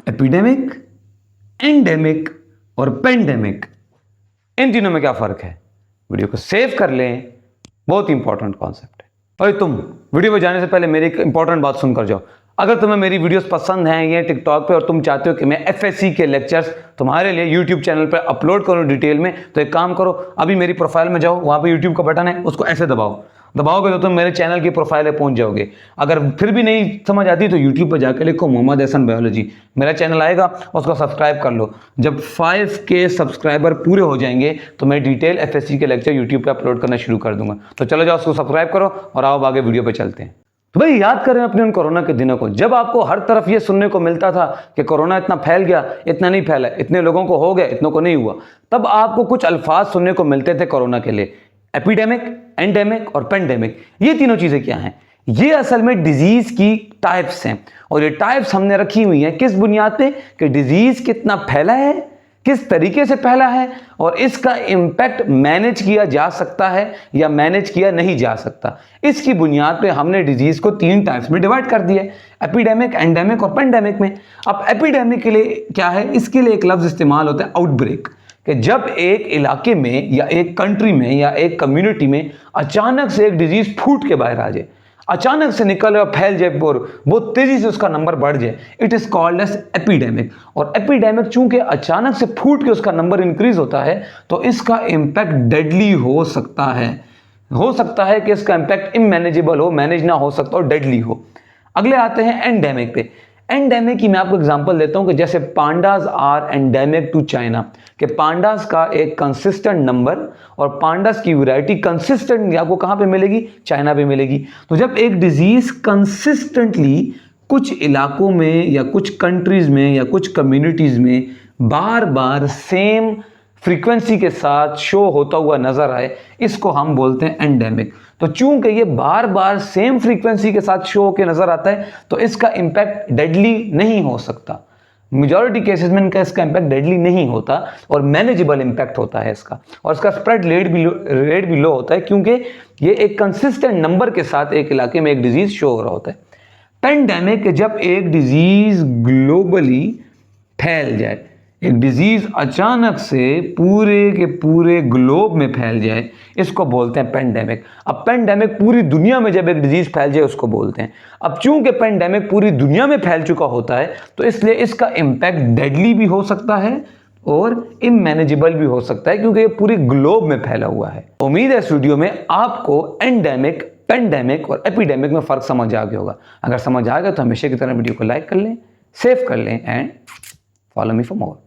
Epidemic, endemic और pandemic, इन तीनों में क्या फर्क है? वीडियो को सेव कर लें, बहुत इंपॉर्टेंट कॉन्सेप्ट है। और तुम वीडियो में जाने से पहले मेरी एक इंपॉर्टेंट बात सुनकर जाओ। अगर तुम्हें मेरी वीडियोस पसंद हैं ये टिकटॉक पे और तुम चाहते हो कि मैं एफएससी के लेक्चर्स तुम्हारे लिए यूट्यूब चैनल पर अपलोड करूं डिटेल में, तो एक काम करो, अभी मेरी प्रोफाइल में जाओ, वहां पे यूट्यूब का बटन है, उसको ऐसे दबाओगे तो तुम मेरे चैनल की प्रोफाइल पे पहुंच जाओगे। अगर फिर भी नहीं समझ आती तो यूट्यूब पर जाकर लिखो मोहम्मद एहसन बायोलॉजी, मेरा चैनल आएगा, उसको सब्सक्राइब कर लो। जब 5K सब्सक्राइबर पूरे हो जाएंगे तो मैं डिटेल एफएससी के लेक्चर यूट्यूब पे अपलोड करना शुरू कर दूंगा। तो चलो जाओ, उसको सब्सक्राइब करो और आओ आगे वीडियो पे चलते हैं। तो भाई याद करें अपने उन कोरोना के दिनों को, जब आपको हर तरफ ये सुनने को मिलता था कि कोरोना इतना फैल गया, इतना नहीं फैला, इतने लोगों को हो गया, इतनों को नहीं हुआ। तब आपको कुछ अल्फाज सुनने को मिलते थे कोरोना के लिए, एपिडेमिक, एंडेमिक और पेंडेमिक। ये तीनों चीजें क्या हैं? ये असल में डिजीज की टाइप्स हैं, और ये टाइप्स हमने रखी हुई हैं किस बुनियाद पे कि डिजीज कितना फैला है, किस तरीके से फैला है, और इसका इंपैक्ट मैनेज किया जा सकता है या मैनेज किया नहीं जा सकता। इसकी बुनियाद पे हमने डिजीज को 3 टाइप्स में डिवाइड कर दिया है, एपिडेमिक, एंडेमिक और पेंडेमिक में। अब एपिडेमिक के लिए क्या है? इसके लिए एक लफ्ज इस्तेमाल होता है आउटब्रेक, कि जब एक इलाके में या एक कंट्री में या एक कम्युनिटी में अचानक से एक डिजीज फूट के बाहर आ जाए, अचानक से निकले और फैल जाए और बहुत तेजी से उसका नंबर बढ़ जाए, it is called as epidemic. और एपिडेमिक चूंकि अचानक से फूट के उसका नंबर इंक्रीज होता है तो इसका इंपैक्ट डेडली हो सकता है कि इसका इंपैक्ट इमैनेजेबल हो, मैनेज ना हो सकता और डेडली हो। अगले आते हैं एंडेमिक पे। एंडेमिक की मैं आपको एग्जांपल देता हूं कि जैसे pandas are endemic to China, कि पांडास का एक कंसिस्टेंट नंबर और पांडास की वैरायटी कंसिस्टेंट आपको कहां पे मिलेगी? चाइना पे मिलेगी। तो जब एक डिजीज कंसिस्टेंटली कुछ इलाकों में या कुछ कंट्रीज में या कुछ कम्युनिटीज में बार बार सेम फ्रीक्वेंसी के साथ शो होता हुआ नजर आए, इसको हम बोलते हैं एंडेमिक। तो चूंकि ये बार बार सेम फ्रीक्वेंसी के साथ शो होकर नजर आता है तो इसका इंपैक्ट डेडली नहीं हो सकता। मेजॉरिटी केसेस में इसका इंपैक्ट डेडली नहीं होता और मैनेजेबल इंपैक्ट होता है इसका, और इसका स्प्रेड रेट भी लो होता है क्योंकि ये एक कंसिस्टेंट नंबर के साथ एक इलाके में एक डिजीज शो हो रहा होता है। पेंडेमिक, जब एक डिजीज ग्लोबली फैल जाए, एक डिजीज अचानक से पूरे के पूरे ग्लोब में फैल जाए, इसको बोलते हैं पेंडेमिक। अब पेंडेमिक पूरी दुनिया में जब एक डिजीज फैल जाए उसको बोलते हैं। अब चूंकि पेंडेमिक पूरी दुनिया में फैल चुका होता है तो इसलिए इसका इंपैक्ट डेडली भी हो सकता है और इमैनेजेबल भी हो सकता है क्योंकि ये पूरी ग्लोब में फैला हुआ है। उम्मीद है इस वीडियो में आपको एंडेमिक, पेंडेमिक और एपिडेमिक में फर्क समझ आ गया होगा। अगर समझ आ गया तो हमेशा की तरह वीडियो को लाइक कर लें, सेव कर लें and follow me for more.